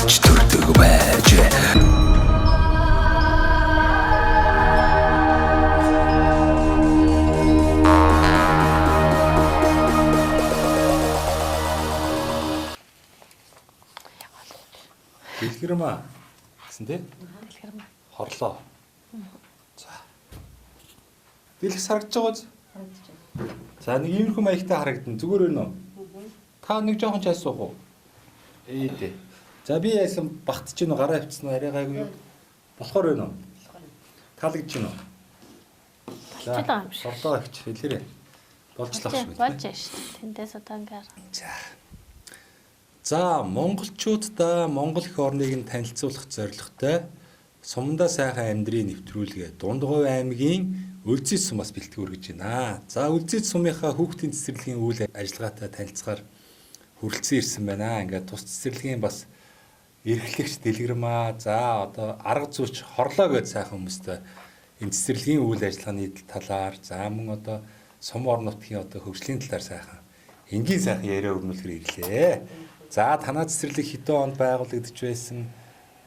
Авч төрдөг байж. Дэлгэрмаа гэсэн тий? Дэлгэрмаа. Хорлоо. За. Дэлгэр харагдаж байгаа биз? Харагдаж байна. За нэг иймэрхүү маягтай харагдана. Зүгээр байна уу? Та нэг жоохон чай суух уу? Дээ. За би яасан багтж гинөө гараа хөвцсөн арай гайгүй юу? Болохоор байна уу? Таалагдж гинөө. Болчихлоо юм шиг. Хорлоо ихч хэлээрэй. Болжлоо шүү. Болж байна шүү дээ. Тэндээс удаангаар. За монголчуудаа Монгол их орныг нь танилцуулах зорилготой Сумдаа сайхан амьдрын нэвтрүүлгээ Дундгой аймгийн Үлзий сумаас бэлтгэр гэж байна. За Үлзий сумынхаа хүүхдийн цэцэрлэгийн үйл ажиллагаатай танилцахаар хүрэлцэн ирсэн байна. Ингээд тус цэцэрлэгийн бас эрхлэгч Дэлгэрмаа. За одоо арга зүйч Хорлоо гэж сайхан хүмүүстэй энэ цэцэрлэгийн үйл ажиллагааны талаар за мөн одоо сум орон нутгийн одоо хөгжлийн талаар сайхан энгийн сайхан яриа өрнүүлэхээр ирлээ. За танаа цэцэрлэг хэдэн онд байгуулагдж байсан?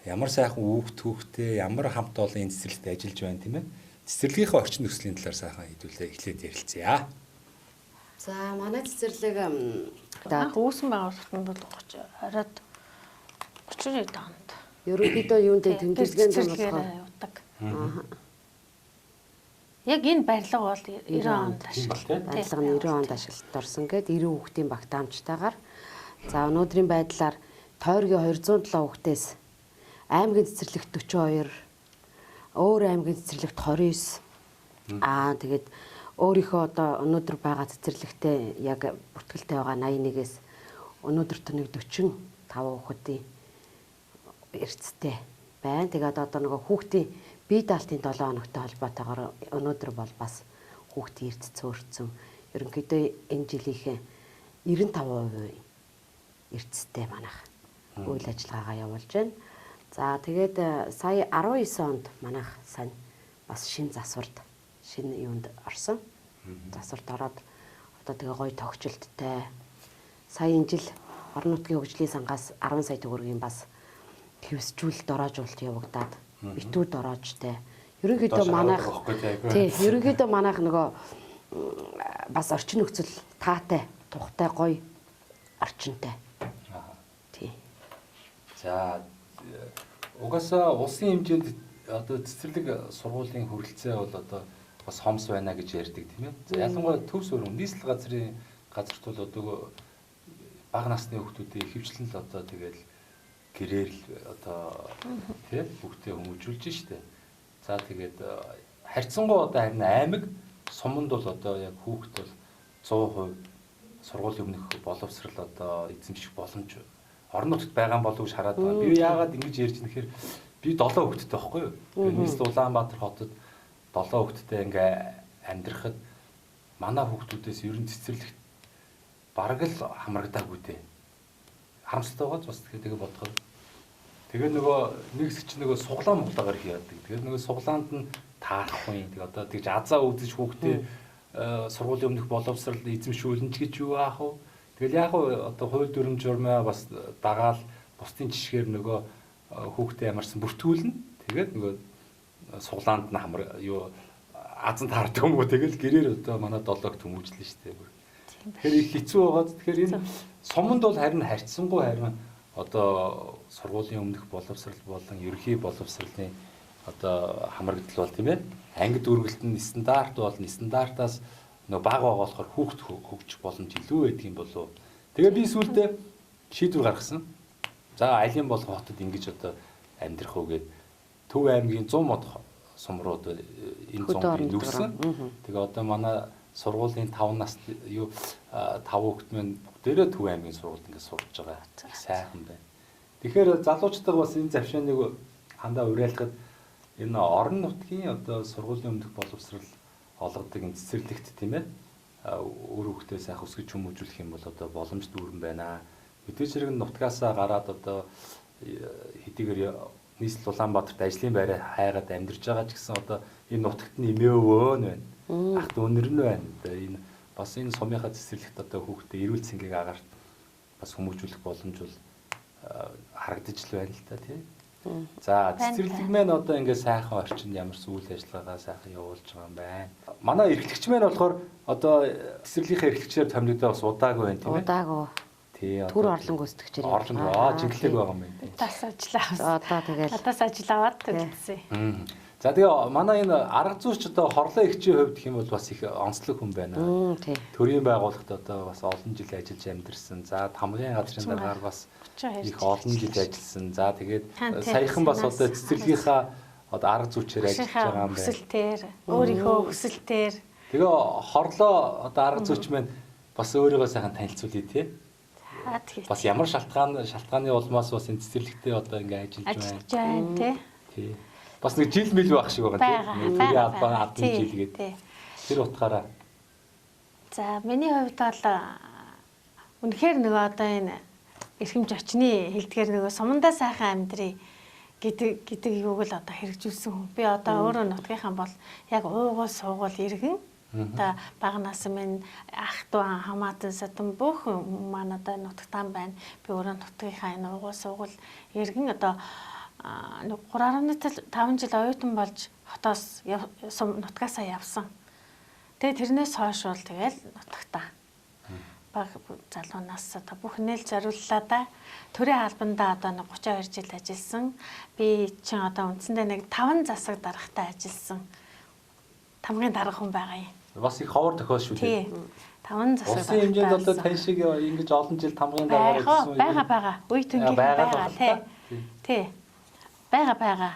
Ямар сайхан хүүхдээ ямар хамт олон энэ цэцэрлэгт ажиллаж байна тийм ээ? Цэцэрлэгийнхээ орчин нөхцөлийн талаар сайхан хэдүүлээ эхлээд ярилцъя. За манай цэцэрлэг Анх үүсэн байгууллагын бол 20-од 32 онд. ерөнхийдөө юунд тэмдэглэгийн цэцэрлэгээр явдаг. Яг энэ барилга бол 90 онд ашигласан. барилга нь 90 онд ашиглалт орсон гээд 90 хүүхдийн багтаамжтайгаар за өнөөдрийн байдлаар тойргийн 207 хүүхдээс аймгийн цэцэрлэгт 42, өөр аймгийн цэцэрлэгт 29. Тэгээд өөрийнхөө одоо өнөөдөр байгаа цэцэрлэгтээ яг бүртгэлтэй байгаа 81-ээс өнөөдөр төнийг 45 хүүхдийн эрсдэлтэй байна. Тэгээд одоо нөгөө хүүхдийн бие даалтын 7 хоногтой холбоотойгоор өнөөдөр бол бас хүүхдийн эрсдэл цөөрцөн. Ерөнхийдөө энэ жилийнхээ 95% эрсдэлтэй манайх үйл ажиллагаагаа явуулж байна. За тэгээд сая 19 онд манайх сайн бас шинэ засварт шинэ юунд орсон. Засварт ороод одоо тэгээ гоё тогтчлттай. Сая энэ жил орон нутгийн хөгжлийн сангаас 10 сая төгрөгийн бас хэвсжүүлэлт дороожуулалт явагдаад битүү дороожтой. Ерөнхийдөө манайх тий ерөнхийдөө манайх нөгөө бас орчин нөхцөл таатай, тухтай гоё орчинтай. Тий. За угаасаа улсын хэмжээнд одоо цэцэрлэг сургуулийн хүрэлцээ бол одоо бас хомс байна гэж ярьдаг тийм ээ. За ялангуяа төвс өрөм нийслэл газарт бол одоо бага насны хүүхдүүдийн ихэвчлэн л одоо тэгэл гэрээр л одоо тийм хүүхдээ хүмүүжүүлж штэ. За тэгээд харьцангуй одоо харин аймаг суманд бол одоо яг хүүхд бол 100% сургуулийн өмнөх боловсрал одоо эзэмших боломж орон нутгад байгаа болов уу хараад байгаа. Би яагаад ингэж ярьж нэхэр би 7 хүүхэдтэй байхгүй юу? Нийслэл Улаанбаатар хотод 7 хүүхэдтэй ингээ амьдрахад манай хүүхдүүдээс ер нь цэцэрлэгт бараг л хамрагдаагүй дээ. Харамсалтай байгаа бас тэгээ бодоход. Тэгээ нөгөө нэг хэсэг чинь нөгөө суглаан муглаагаар их яадаг. Тэгээ нөгөө суглаанд нь таарахгүй. Тэгээ одоо тэгж азаа үзэж хүүхдээ сургуулийн өмнөх боловсрал эзэмшүүлнэ ч гэж юу аах вэ? Тэгэл яг одоо хууль дүрм журмаа бас дагаал бусдын жишгээр нөгөө хүүхдээ ямарсан бүртгүүлнэ. Тэгээд нөгөө суглаанд нь хамар юу азан таардаг юм уу? Тэгэл гэрээр одоо манай 7-ог төмөжлөн штэ. Тэгэхээр их хэцүү байгаад тэгэхээр энэ суманд бол харин харьцангуй харин одоо сургуулийн өмнөх боловсрал болон ерөнхий боловсролын одоо хамрагдал бол тийм ээ. Ангид үргэлт нь стандарт бол стандартаас нөгөө бага байгаа болохоор хүүхд хөгжих боломж илүү байдаг юм болов. Тэгээ би сүүлдээ шийдвэр гаргасан. За айлын бол хотод ингэж одоо амьдрах уу гэд Төв аймгийн 100 мод сум руу одоо энэ зунд нүүсэн. Тэгээ одоо манай сургуулийн 5 нас юу 5 хүүхэд маань бүгдээрээ Төв аймгийн сургуульд ингэ сурч байгаа. Сайхан байна. Тэгэхээр залуучтайгаа бас энэ завшааныг хандаа уриалгахад энэ орон нутгийн одоо сургуулийн өмнөх боловсрал олгодог энэ цэцэрлэгт тийм ээ өөр хүүхдээ сайх өсгөж хүмүүжүүлэх юм бол одоо боломж дүүрэн байна. Мэдээж хэрэг нутгаасаа гараад одоо хэдийгээр нийслэл Улаанбаатарт ажлын байраа хайгаад амьдарч байгаа ч гэсэн одоо энэ нутагт нэмээ өвөн байна. Ахт өнөр нь байна. Одоо энэ бас энэ сумынхаа цэцэрлэгт одоо хүүхдээ эрүүл цэнгийг агаарт бас хүмүүжүүлэх боломж бол харагдаж л байна л да тий. За цэцэрлэг маань одоо ингээд сайхан орчинд ямар үйл ажиллагаа сайхан явуулж байгаа юм байна. Манай эрхлэгч маань болохоор одоо цэцэрлэгийнхээ эрхлэгчээр томилогдоо бас удаагүй байна тийм ээ. Удаагүй. Тий. Түр орлон гүйцэтгэгчээр. Жиглэг байгаа юм байна. Тас ажиллаа. Одоо тэгэл. Атаас ажил аваад төлсөн. За тэгээ манай энэ арга зүйч одоо хорлоо ихчийн хувьд гэх юм бол бас их онцлог хүн байна. Төрийн байгууллагт одоо бас олон жил ажиллаж амьдэрсэн. За тамгын газрын дараагаар бас их олон жил ажилласан. За тэгээд саяхан бас одоо цэцэрлэгийнхаа одоо арга зүйчээр ажиллаж байгаа юм байна. Хүсэлтээр, өөрийнхөө хүсэлтээр. Тэгээ хорлоо одоо арга зүйч маань бас өөрийгөө сайхан танилцуулъя тий. Бас ямар шалтгааны улмаас бас энэ цэцэрлэгтээ одоо ингээ ажиллаж байна тий. Бас нэг жил мэл байх шиг байгаа тийм. Тэгээ адны жил гэдэг. Тэр утгаараа. За миний хувьд бол үнэхээр нөгөө одоо энэ эрхэмж очны хэлдгээр нөгөө сумандаа сайхан амьдрий гэдэг юуг л одоо хэрэгжүүлсэн хүн. Би одоо өөрөө нутгийнхаа бол яг уугуул суугуул иргэн. Одоо багнаас минь ах トゥ хамаатан сатан бүх маань одоо нутагтаан байна. Би өөрөө нутгийнхаа энэ уугуул суугуул иргэн одоо 3.5 жил оюутан болж хотоос нутгаасаа явсан. Тэгээ тэрнээс хойш бол тэгэл нутагтаа. Баг залуунаас одоо бүх нээл зориуллаа да. Төрийн албандаа одоо 32 жил ажилласан. Би чинь одоо үндсэндээ нэг 5 засаг дарагтай ажилласан. Тамгын дарга хүн байгаа юм. Бас их ховор тохиол шүү дээ. 5 засаг. Улсын хэмжээнд одоо тань шиг ингэж олон жил тамгын дарга ажилласан. Байгаа. Үе төнгийн байгаа тий. Байгаа.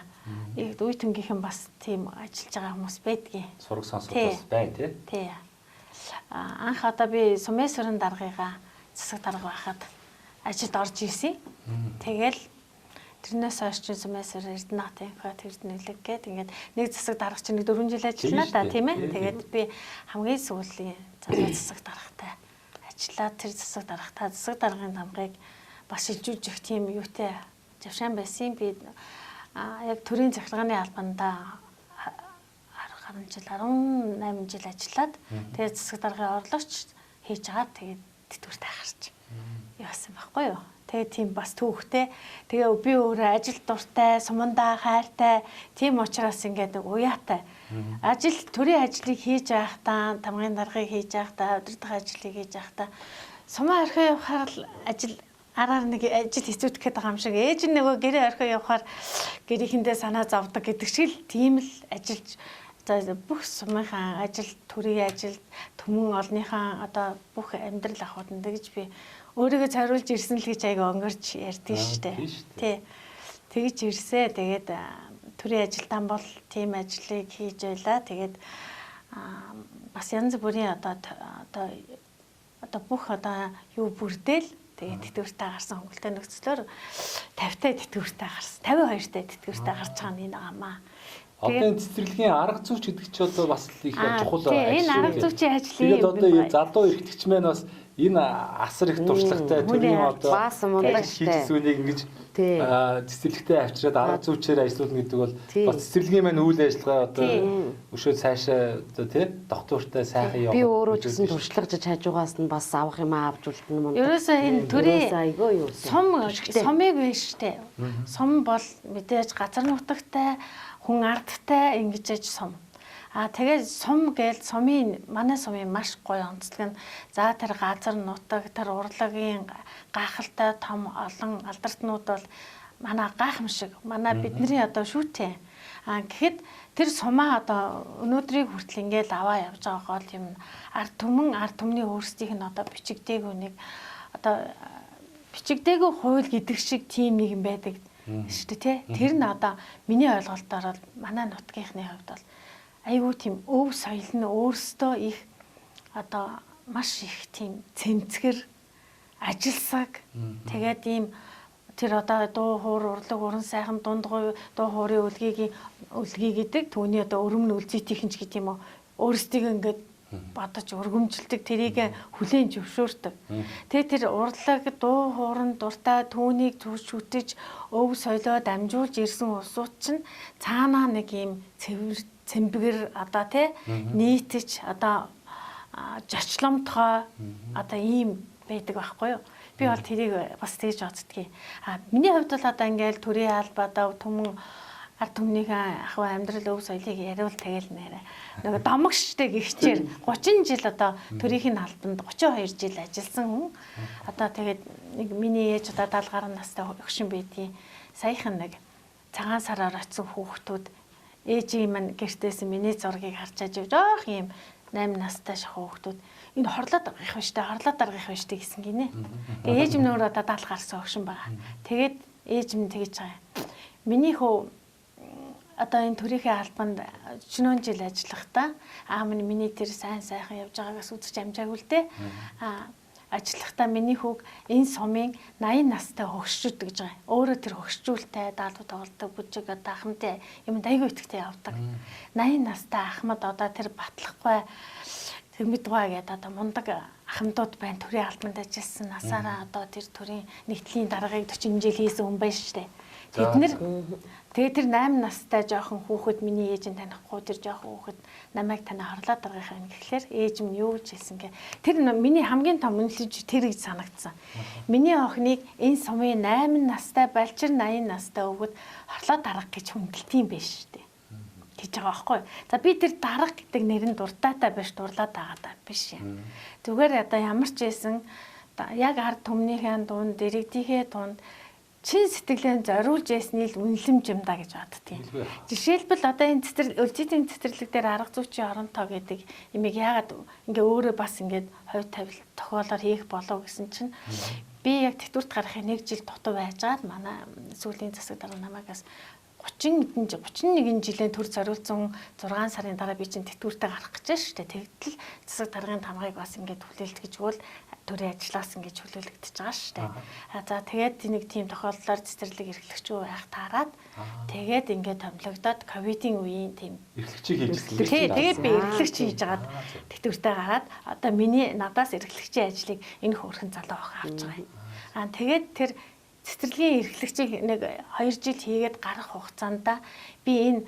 Үе төнгийнхэн бас тийм ажиллаж байгаа хүмүүс байдгийн. Сураг сонсох бас байна тий. Тий. Анх одоо би Сумын даргыгаа засаг дарга байхад ажилд орж ирсэн. Тэгэл тэрнээс хойш чинь Сумын Эрдэнэтийнхаа тэрднэлэг гээд ингээд нэг засаг дарга чинь 4 жил ажиллана да тийм ээ. Тэгээд би хамгийн сүүлийн засаг даргатай ажиллаад тэр засаг даргын тамгыг бас шилжүүлж өгөх тийм юутай завшаан байсан. Би яг төрийн захиргааны албандаа 18 жил ажиллаад тэгээд засаг даргын орлогч хийж агаад тэгээд тэтгэвртэй харж явсан байхгүй юу. Тэгээд тийм бас түүхтэй. Тэгээ би өөрөө ажил дуртай, сумандаа хайртай. Тийм учраас ингээд уяатай. Төрийн ажлыг хийж байхдаа, тамгын даргыг хийж байхдаа, удирдах ажлыг хийж байхдаа сумаа орхио явахаар л ажил араар нэг ажил хэцүүдэх гээд байгаа юм шиг. Ээж нь нөгөө гэрээ орхио явахаар гэрийнхэндээ санаа зовдөг гэдэг шиг л тийм л ажиллаж бүх сумынхаа ажил, төрийн ажил, түмэн олныхаа одоо бүх амьдрал ахуйд гэж би өөрийгөө цариулж ирсэн л гэж аяга өнгөрч ярьдгийг шүү дээ. Тий. Тэгж ирсээ. Тэгээд төрийн ажилтан бол тийм ажлыг хийж байлаа. Тэгээд бас янз бүрийн одоо бүх одоо юу бүрдээл тэгээд тэтгэвртэй гарсан хөнгөлтэй нөхцлөөр 50-тай тэтгэвртэй гарсан. 52-тай тэтгэвртэй гарч байгаа нь энэ гамаа. Одоо энэ цэцэрлэгийн арга зүйч гэдэг чинь одоо бас их чухал ажил. Энэ арга зүйчийн ажлыг тэгээд одоо залуу эрхтгч маань бас энэ асар их туршлагатай төрийн одоо баасан мундагтай зүйлийг ингэж цэцэрлэгтээ авчираад арга зүйчээр ажиллуулна гэдэг бол бас цэцэрлэгийн маань үйл ажиллагаа одоо өшөө цаашаа одоо тий доктортой сайхан явах. Би өөрөө ч гэсэн туршлагажж хажуугаас нь бас авах юм авч үлдэн мөн. Ерөөсөө энэ төрийн сумыг биш штэ. Сум бол мэдээж газар нутагтай хүн ардтай ингэж аж сум. Тэгээд сум гээл манай сумын маш гоё онцлог нь за тэр газар нутаг тэр урлагийн гайхалтай том олон алдартнууд бол манай гайхамшиг манай бидний одоо шүүтэй. Гэхэд тэр сумаа одоо өнөөдрийг хүртэл ингээл аваа явж байгаа гол юм ард түмний өөрсдийнх нь одоо бичигдээгүй нэг одоо бичигдээгүй хууль гэдэг шиг тийм нэг юм байдаг шүү дээ тий. Тэр нь одоо миний ойлголтоор бол манай нутгийнхны хувьд бол айгүй тийм өв соёл нь өөрсдөө их одоо маш их тийм цэмцгэр ажилсаг тэгээд ийм тэр одоо дуу хуур урлаг уран сайхан дундгуй дуу хуурын үлгий гэдэг түүний одоо өрөмн үлзийтийнхэн ч гэдэг юм уу өөрсдийг ингээд бодож өргөмжилдэг тэрийг хүлээн зөвшөөрдөг. Тэгээд тэр урлаг дуу хуурын дуртай түүнийг шүтэж өв соёлоо дамжуулж ирсэн улсууд чинь цаанаа нэг ийм цэмбгэр одоо тий нийтж одоо жочломтгой одоо ийм байдаг байхгүй юу. Би Би бол тэрийг бас тэгж боддгийг. Миний хувьд бол одоо ингээл төрийн албадаа түмэн ард түмнийхээ ахуй амьдрал өв соёлыг яриул тэгэл нэрэ. Нөгөө домогштэй гихчээр 30 жил одоо төрийн албанд 32 жил ажилласан хүн. Одоо тэгээд нэг миний ээж одоо 70 гаруй настай өгшин байдгийн саяхан нэг цагаан сараар очисон хүүхдүүд ээжийн маань гэртээс миний зургийг харж ажив жоох юм 8 настай шахуу хүүхдүүд энэ хорлоод аргах биш үү хорлоод аргах биш үү гэсэн гинэ. Ээж минь өөрөө одоо 70 гарсан өгшин байгаа. Тэгээд ээж минь тэгж байгаа. Миний хөө одоо энэ төрийнхээ албанд 40 жил ажиллахдаа аав минь миний тэр сайн сайхан явж байгаагаас үзэж амжаагүй л дээ. Ажиллахдаа миний хүүг энэ сумын 80 настай хөгшчүүд гэж байгаа. Өөрөө тэр хөгшчүүлтэй даалгавар тоглолтог бүжиг одоо ахмадын юм айгүй итгэвтэй явдаг. 80 настай ахмад одоо тэр батлахгүй Тэмэдгуй гэдэг одоо мундаг ахмадууд байна. Төрийн албанд ажилласан насаараа одоо тэр төрийн нэгтлийн даргаыг 40 жил хийсэн хүн байна шүү дээ. Тэгээд тэр 8 настай жоохон хүүхэд миний ээж нь танихгүй тэр жоохон хүүхэд намайг танаа хорлоод даргах юм гэхлээр ээж минь юу гэж хэлсэн гэ. Тэр миний хамгийн том үнэлж тэр гэж санагдсан. Миний охиныг энэ сумын 8 настай балчир 80 настай өвгөд хорлоод даргах гэж хүндэлтийм биш шүү дээ. Гэж байгаа байхгүй. За би тэр дарга гэдэг нэрэн дуртаатай биш дурлаад байгаа биш юм. Зүгээр одоо ямар ч байсан яг ард түмнийхэн дунд дэрэгдийнхээ дунд чин сэтгэлээ зориулж ясны л үнэлэмж юм да гэж боддtiin. Жишээлбэл одоо энэ өлзийдийн цэцэрлэг дээр арга зүйчийн оронтоо гэдэг имийг яагаад ингээ өөрөө бас ингээд хойд тавил тохиолоор хийх болов гэсэн чинь би яг тэтгэврт гарахын 1 жил дутуу байжгаад манай сүүлийн засаг дарга намайгаас 31 жилийн төр зориулсан 6 сарын дараа би чинь тэтгэвртээ гарах гэж байна шүү дээ. Тэгтэл засаг даргын тамгыг бас ингээд хүлээлт гэж өгвөл төрийн ажлаас ингэж хүлээлгдэж байгаа шүү дээ. За тэгээд нэг тийм тохиолдлоор цэцэрлэг эрхлэгчүү байх таарад тэгээд ингээд томилогдоод ковидын үеийн тийм эрхлэгчийг хийж тэгээд би эрхлэгч хийж агаад тэтгэвртээ гараад одоо миний надаас эрхлэгчийн ажлыг энэ хөөрхөн залуу охин авч байгаа юм. Тэгээд тэр цэцэрлэгийн эрхлэгчийг нэг 2 жил хийгээд гарах хугацаанд би энэ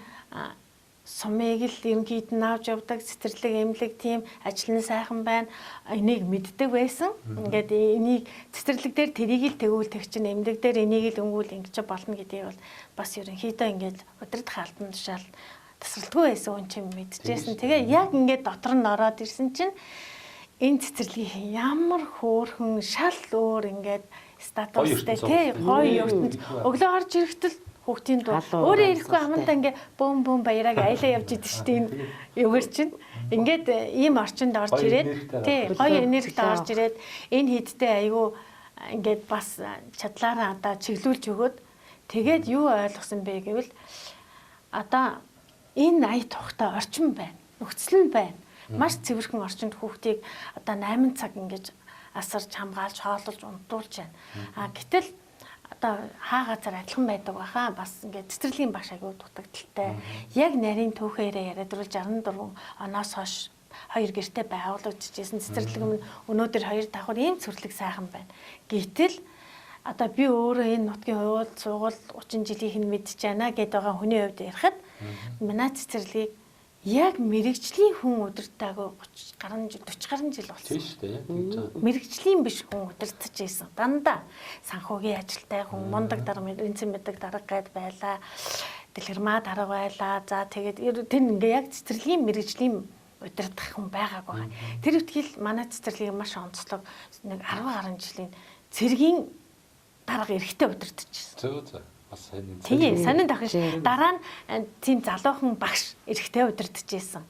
сумыг л ерөнхийд нь авч явдаг цэцэрлэг эмнэлэг тийм ажил нь сайхан байна. Энийг мэддэг байсан. Ингээд энийг цэцэрлэг дээр тэрийг л тэгүүлдэг чинь эмнэлэг дээр энийг л өнгүүл ингэж болно гэдгийг бол бас ерөнхийдөө ингээд удирдах албан тушаал тасралтгүй байсан хүн чинь мэдчихсэн. Тэгээ яг ингээд дотор нь ороод ирсэн чинь энэ цэцэрлэгийн ямар хөөрхөн шал өөр ингээд статустай тий гоё ертөнд өглөө орж ирэхдээ хүүхдийн дуу өөрөө ирэхгүй амандаа ингээ бөөм баяраг аялаа явж идэв шүү дээ энэ юугэр чинь ингээд ийм орчинд орж ирээд тий гоё энергитэй орж ирээд энэ хідтэй айгүй ингээд бас чадлаараа одоо чиглүүлж өгөөд тэгээд юу ойлгосон бэ гэвэл одоо энэ ая тухтай орчин байна нөхцөл нь байна маш цэвэрхэн орчинд хүүхдийг одоо 8 цаг ингэж асарч хамгаалж хооллож унтуулж байна. Гэтэл одоо хаа газар адилхан байдаг баха бас ингээд цэцэрлэгийн багш агуу дутагдaltaй. Яг нарийн түүхээрээ яриад дөрвөл 64 оноос хойш 2 гэртээ байгуулагдчихсэн цэцэрлэг нь өнөөдөр 2 давхар ийм цэцэрлэг сайхан байна. Гэтэл одоо би өөрөө энэ нутгийн хувьд суугал 30 жилийнх нь мэдж байна гэдэг байгаа хүний хувьд ярихад манай цэцэрлэгийг яг мэрэгжлийн хүн удирдаагүй 40 гаруй жил болсон. Тийм шүү дээ. Яг тийм жаа. Мэрэгжлийн биш хүн удирдах байсан. Дандаа санхүүгийн ажилтай хүн, мундаг дарга, эзэн мэдэг дарга гэд байлаа. Дэлгэрмаа дарга байлаа. За тэгээд тэр ингээ яг цэцэрлэгийн мэрэгжлийн удирдах хүн байгаагүй. Тэр үтгэл манай цэцэрлэгийг маш онцлог нэг 10 гаруй жилийн цэргийн дарга эрэхтэй удирдахжсэн. За. Тийм, сонин тохиж дараа нь тийм залуухан багш эрэхтэй удирдах байсан.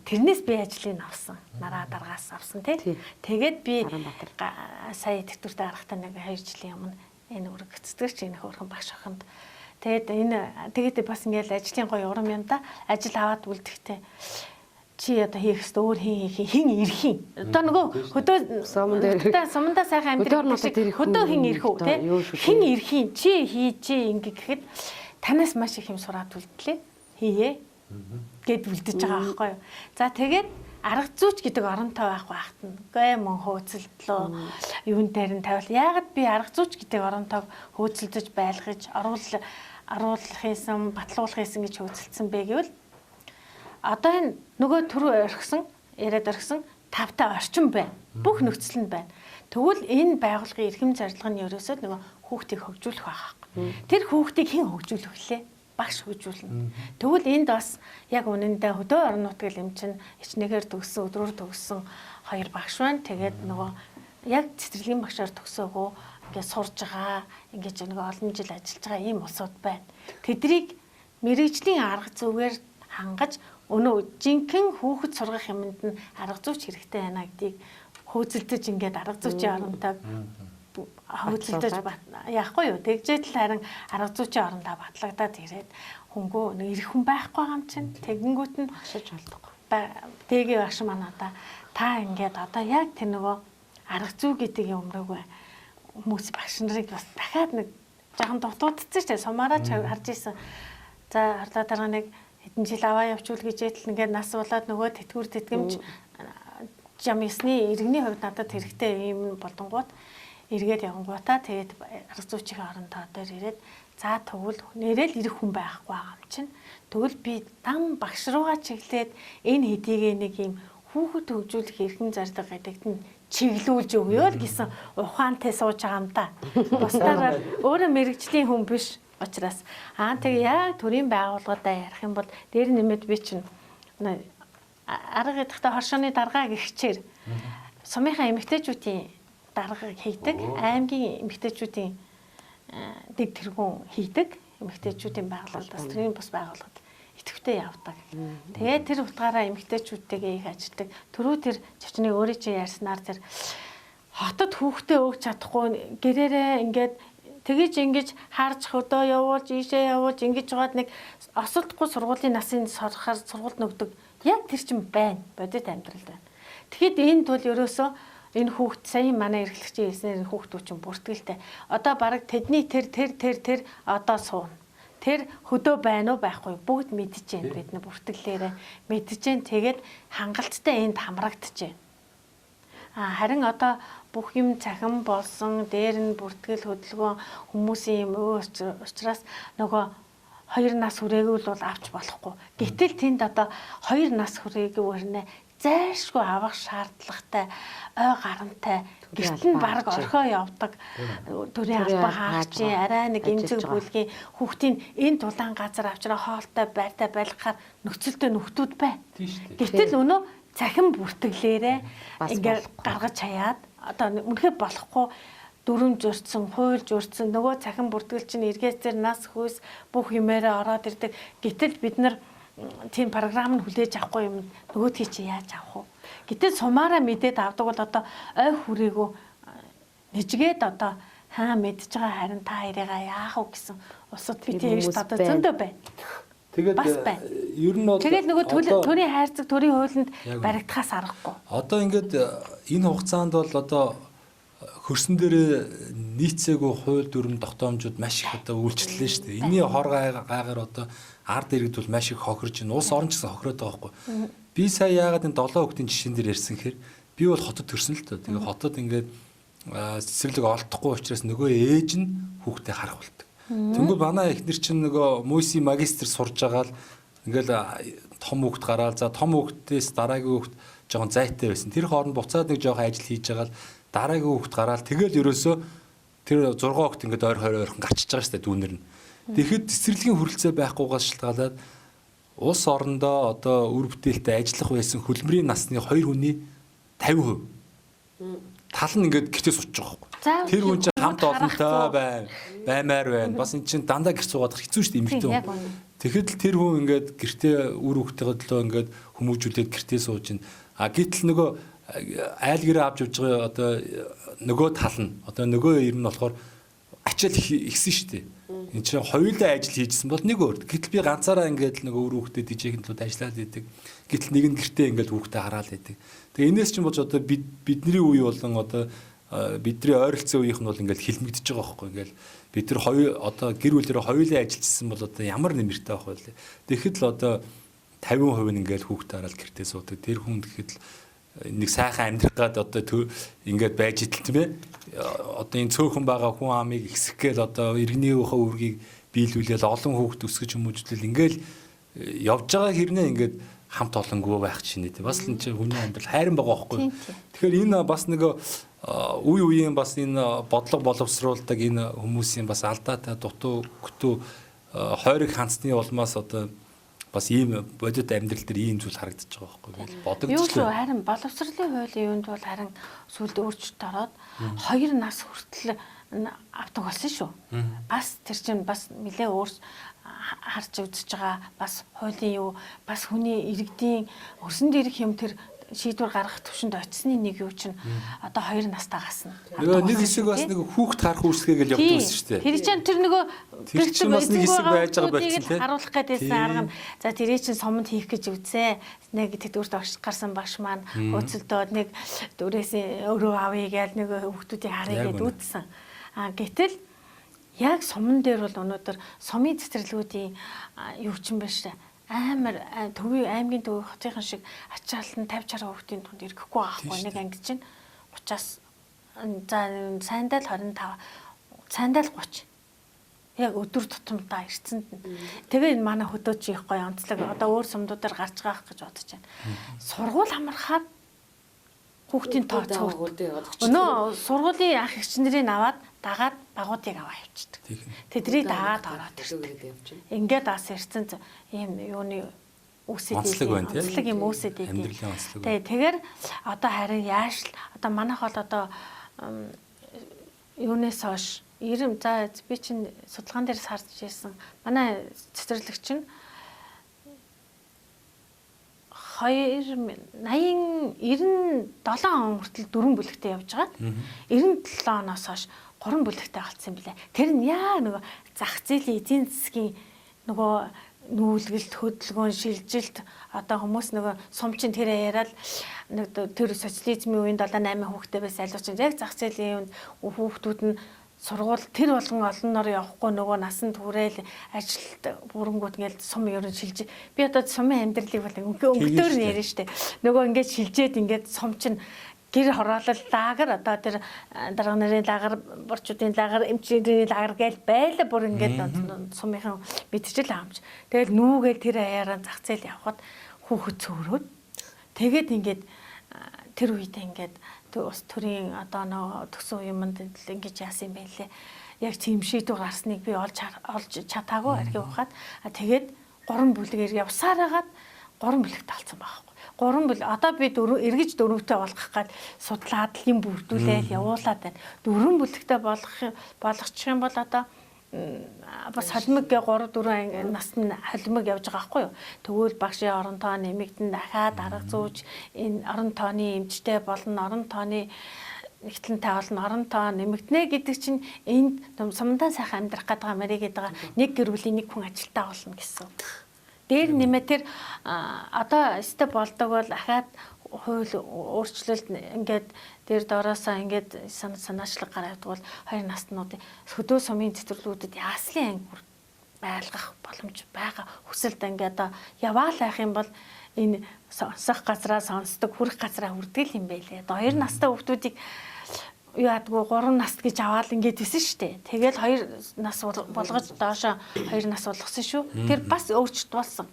Тэрнээс би ажлыг авсан. Нараа даргаас авсан тий. Тэгээд би сая тэтгэвртээ гарахтаа нэг 2 жилийн өмнө энэ үрэг цэцгэрч энэ хөөрхөн багш охинд тэгээд бас ингээл ажлын гоё урам юм да. Ажил аваад үлдэхтэй чи одоо хийх ёстой өөр хин ирэх юм. Одоо нөгөө хөдөө сумандаа сайхан амьдрах хөдөө хин ирэх үү те? Хин ирэх юм чи хийжээ ингээ гэхэд танаас маш их юм сураад үлдлээ. Хийе гэд үлдэж байгаа байхгүй юу. За тэгээд арга зүйч гэдэг оронтой байх багт нь гээ мөн хөөцөлдлөө юун дээр нь тавил. Яагаад би арга зүйч гэдэг оронтойг хөөцөлдөж байлгаж оруулах юмсан батлуулах юмсан гэж хөөцөлдсөн бэ гэвэл одоо энэ нөгөө түрүү яриад орхисон тавтай орчин байна. Бүх нөхцөл нь байна. Тэгвэл энэ байгууллагын эрхэм зорилго нь ерөөсөө нөгөө хүүхдийг хөгжүүлэх байх. Тэр хүүхдийг хэн хөгжүүлэх вүлээ? Багш хөгжүүлнэ. Тэгвэл энд бас яг үнэндээ хөдөө орон нутгийн эмчин ичнэгээр төгссөн, өдрөөр төгссөн 2 багш байна. Тэгээд нөгөө яг цэцэрлэгийн багшаар төгсөөгөө ингээд сурж байгаа, ингээд нөгөө олон жил ажиллаж байгаа ийм улсууд байна. Тэдрийг мэрэгжлийн арга зүйгээр хангаж өнөө жинхэнэ хүүхэд сургах юмд нь арга зүйч хэрэгтэй байна гэдгийг хөөцөлдөж ингээд арга зүйчийн оронтой хөөцөлдөж яахгүй юу. Тэгжээд л харин арга зүйчийн орондоо батлагдаад ирээд хөнгөө нэг ирэх хүн байхгүй юм чинь тэгэнгүүт нь багшиж болдог. Тэгийн багш маань одоо та ингээд одоо яг тэр нөгөө арга зүй гэдэг юм руугаа хүмүүс багш нарыг бас дахиад нэг жоохон дутуудсан шүү дээ. Сумаараач харж ийсэн. За харлаа дараа нэг хэдэн жил аваа явуул гэж ятл ингээд нас болоод нөгөө тэтгэвэр тэтгэмж жам ясны иргэний хувьд надад хэрэгтэй юм болонгууд эргээд явангуудаа тэгээд арга зүйчийн орондоо дээр ирээд за тэгвэл нэрэл ирэх хүн байхгүй байгаа юм чинь. Тэгвэл би дан багш руугаа чиглээд энэ хэдийгээ нэг юм хүүхэд хөгжүүлэх эрхэм зорилго гэдэгт нь чиглүүлж өгөө л гэсэн ухаантай сууж байгаа юм да. Бусдаараа өөрөө мэрэгжлийн хүн биш учраас тэгээ яг төрийн байгууллагуудаа ярих юм бол дээр нэмээд би чинь арга гэдэгтээ хоршооны даргаа гихчээр сумынхаа эмэгтэйчүүдийн дарга хийдэг, аймгийн эмэгтэйчүүдийн дэг тэргүүн хийдэг, эмэгтэйчүүдийн байгууллагад бас төрийн бус байгууллагад идэвхтэй явдаг. Тэгээд тэр утгаараа эмэгтэйчүүдтэйгээ их ажилладаг. Түрүү тэр чавчны өөрөө чи ярьснаар тэр хотод хүүхдээ өгч чадахгүй гэрээрээ ингээд тэгэж ингэж харж хөдөө явуулж ийшээ явуулж ингэж жагаад нэг осолдохгүй сургуулийн насын сорохоор сургуульд нөгдөг. Яг тэр чинь байна. Бодит амьдрал байна. Тэгэхэд энэ тул ерөөсөө энэ хүүхд сая манай эрхлэгчийн хэлснээр энэ хүүхдүүд чинь бүртгэлтэй. Одоо баг тэдний тэр одоо сууна. Тэр хөдөө байна уу байхгүй бүгд мэдж байна. Бид нар бүртгэлээрээ мэдж байна. Тэгээд хангалттай энд хамрагдаж байна. Харин одоо бүх юм цахим болсон, дээр нь бүртгэл хөдөлгөөн хүмүүсийн юм учраас нөгөө 2 нас хүрээгүй бол авч болохгүй. Гэтэл тэнд одоо 2 нас хүрээгүй өрнө зайлшгүй авах шаардлагатай ой гарантай гэртэн баг орхио явдаг төрийн албан хаагчийн арай нэг эмзэг бүлгийн хүүхдийн энэ дулаан газар авчраа хоолтой байртай байлгахаар нөхцөлтэй нөхдүүд бай. Гэтэл өнөө цахим бүртгэлээрээ ингээд гаргаж хаяад одоо үнэхээр болохгүй дүрм зөрчсөн, хууль зөрчсөн нөгөө цахим бүртгэл чинь эргээс зэр нас хөөс бүх юмээрээ ороод ирдэг. Гэтэл бид нар тийм програм нь хүлээж авахгүй юм нөгөөдгий чи яаж авах вэ? Гэтэл сумаараа мэдээд авдаг бол одоо ой хүрээгөө нэжгээд одоо мэдж байгаа харин та хоёрыгаа яах вэ гэсэн усад би тэрийг одоо зөндөө байна. Тэгээд ер нь бол тэгээд нөгөө төрийн хайрцаг төрийн хуулинд баригдахаас аргагүй. Одоо ингээд энэ хугацаанд бол одоо хөрсөн дээр нийцээгүй хууль дүрм тогтоомжууд маш их одоо үйлчлэлээ шүү дээ. Энийн хор гайгаар одоо ард иргэд бол маш их хохирж байна. Улс орон ч гэсэн хохироод байгаа байхгүй. Би сая яагаад энэ 7 хүүхдийн жишээн дээр ярьсан гэхээр би бол хотод төрсөн л тоо. Тэгээ хотод ингээд цэцэрлэг олдохгүй учраас нөгөө ээж нь хүүхдээ харах болдог. Тэнгүүд манай эхнэр чинь нөгөө мөсийн магистр сурж байгаа л ингээл том хүүхд гараал за том хүүхдээс дараагийн хүүхд жоохон зайтай байсан. Тэр хооронд буцаад нэг жоохон ажил хийж байгаа л дараагийн хүүхд гараал тэгэл ерөөсөө тэр 6 хүүхд ингээд ойрхон гарчиж байгаа шүү дээ дүүнэр нь. Тэгэхэд цэцэрлэгийн хүрэлцээ байхгүйгаас шалтгаалаад улс орондоо одоо үр бүтээлтэй ажиллах байсан хөлбөрийн насны 2 хүний 50% тал нь ингээд гэртээ сууж байгаа байхгүй. Тэр хүн чинь хамт олонтой баймаар байна. Бас эн чинь дандаа гэрт суугаад хэцүү шүү дээ эмэгтэй хүн. Тэгэхэд л тэр хүн ингээд гэртээ үр хүүхдтэйгээ төлөө ингээд хүмүүжүүлээд гэртээ сууж байна. Гэтэл нөгөө айл гэрээ авч явж байгаа одоо нөгөө тал нь одоо нөгөө ер нь болохоор ачаал ихсэн шүү дээ. Энд чинь хоёулаа ажил хийжсэн бол нэг өөр. Гэтэл би ганцаараа ингээд нөгөө үр хүүхдэд дижэйхэн төлөд ажиллаад идэг. Гэтэл нэг нь гэртээ ингээд хүүхдээ хараал идэг. Тэгээ энэс чинь болж одоо бидний үе болон одоо бидний ойролцоо үеийнх нь бол ингээд хилмигдэж байгаа байхгүй. Ингээд бид нар одоо гэр бүлэрээ хоёулаа ажиллажсэн бол одоо ямар нэмэртэй байх вэ? Тэгэхэд л одоо 50% нь ингээд хүүхдээ хараал гэртээ суудаг. Тэр хүн гэхэд л нэг сайхан амьдрах гад одоо ингээд байж идэл тийм ээ. Одоо энэ цөөхөн байгаа хүн амыг ихсэх гээл одоо иргэнийхөө үргийг биелүүлээл олон хүүхд өсгөж хүмүүжлэл ингээл явж байгаа хэрнээ ингээд хамт олонгүй байх чинь тийм бас л энэ чинь хүний амьдрал хайран байгаа байхгүй. Тэгэхээр энэ бас нэг үе үеийн бас энэ бодлого боловсруулдаг энэ хүмүүсийн бас алдаатай дутуу хөтөө хойрог ханцны улмаас одоо бас ийм бодит амьдрал дээр ийм зүйл харагдаж байгаа байхгүй бодогдчихлоо. Юу шүү харин боловсролын хуулийн юунд бол харин сүлд өөрчлөлт ороод 2 нас хүртэл авдаг болсон шүү. Бас тэр чинь бас нэлээ өөр харж үзэж байгаа бас хуулийн юу бас хүний иргэдийн өрсөнд ирэх юм тэр шийдвэр гаргах төвшөнд очисны нэг юу чинь одоо 2 настай гасна. Нөгөө нэг хэсэг бас нэг хүүхд харах үүсгээг л явдаг байсан шүү дээ. Тэр чинь тэр нөгөө тэр чинь бас нэг хэсэг байж байгаа байсан тийм. Харуулах гэдээсэн арга нь за тэрий чинь сомонд хийх гэж үзээ. Нэг тэдгүүрт огш гарсан багш маань хөцөлдөөд нэг дөрөөс өрөө авъя гэж нэг хүүхдүүдийг харъя гэд үзсэн. Гэтэл яг сомон дээр бол өнөөдөр сомын цэцэрлэгүүдийн юу ч юм биш амар төвийн аймгийн төв хотынхан шиг ачаалтан 50-60 хүүхдийн тунд ирэхгүй байхгүй нэг анги чинь 30-аас за сайндал 25 сайндал 30 яг өдөр тутамдаа ирцэн. Тэгээ энэ манай хөдөөч их гоё онцлог одоо өөр сумдуудаар гарч байгаа гэж бодож байна. Сургууль амархаад хүүхдийн тоо цогт. Өнөө сургуулийн ах эгч нарыг аваад дагаад багуудыг аваа явчихдаг. Тэдрийг дагаад ороод ирдэг. Ингээд бас ирцэн ийм юуны үсэд онцлог юм үсэд идэв. Тэгэхээр одоо харин яаш л одоо манайх бол одоо юунаас хойш 90 за би чинь судалгаан дээр сарж ирсэн. Манай цэцэрлэгч нь 97 он хүртэл 4 бүлэгтэй явж байгаа. 97 оноос хойш 3 бүлэгтэй болцсон юм билээ. Тэр нь яа нөгөө зах зээлийн эдийн засгийн нөгөө нүүлгэлт хөдөлгөөн шилжилт одоо хүмүүс нөгөө сумчин тэрэ яриад нэг тэр социализмын үеийн 7-8 хүүхдтэй байсан алууч яг зах зээлийн хүүхдүүд нь сургууль тэр болгон олноор явахгүй нөгөө насан туршил ажилд бүрэнгүүд ингээл сум ерөн шилжиж би одоо сумын амьдралыг бол өнгөтөр нь ярина штэ нөгөө ингээд шилжээд ингээд сум чинь гэр хороолол лагер одоо тэр дарга нарын лагер борчуудын лагер эмчийн лагер гээл байла бүр ингээд сумынхан мэдчил аамч тэгэл нүүгээл тэр аяараа зах зээл явхад хүүхэд цөөрөөд тэгээд ингээд тэр үедээ ингээд ус төрийн одоо нөө төсөн юмд ингэж яасан юм бэ лээ. Яг тийм шийдвэр гарсныг би олж чадаагүй архив ухаад тэгээд 3 бүлгээр явсаар хагаад 3 бүлэгт алцсан байхгүй. 3 бүлэг одоо би эргэж 4-тэй болгох гад судлаад л юм бүрдүүлээл явуулаад байна. 4 бүлэгтэй болгочих юм бол одоо бас холимог 3-4 насны холимог явж байгаа байхгүй юу. Тэгвэл багшийн орон тоо нэмэгдэн дахиад арга зүүж энэ орон тооны эмчтэй болно, орон тооны нэгтлэнтэй болно, орон тоо нэмэгдэнэ гэдэг чинь энд сумдаа сайхан амьдрах гэдэг мэрийг гэдэг нэг гэр бүлийн нэг хүн ажилтаа болно гэсэн. Дээр нэмээ тэр одоо өстө болдог бол ахаад хууль өөрчлөлт ингээд дээр дороосоо ингээд санаачлаг гаргадаг бол 2 наснуудын хөдөө сумын цэцэрлэгүүдэд яаслын анги байлгах боломж байгаа. Хүсэлт ингээд одоо яваал байх юм бол энэ сонсох газраа сонсдог, хүрэх газраа хүрдэг юм байлээ. Одоо 2 настай хүүхдүүдийг яадгүй 3 наст гэж аваад ингээд исэн штэ. Тэгэл 2 нас болгож доошоо 2 нас болгосон шүү. Тэр бас өөрчлөлт болсон.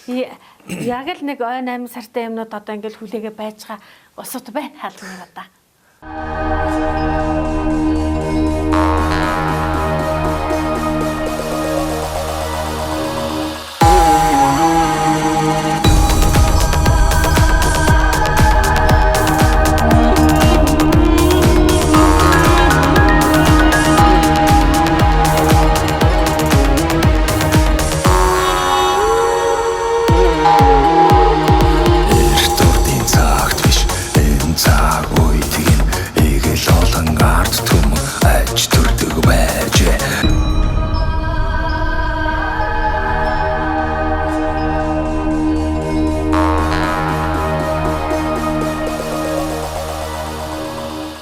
Яг л нэг ой 8 сартай юмнууд одоо ингээд хүлээгээ байж байгаа усууд байна хаалт юм надаа.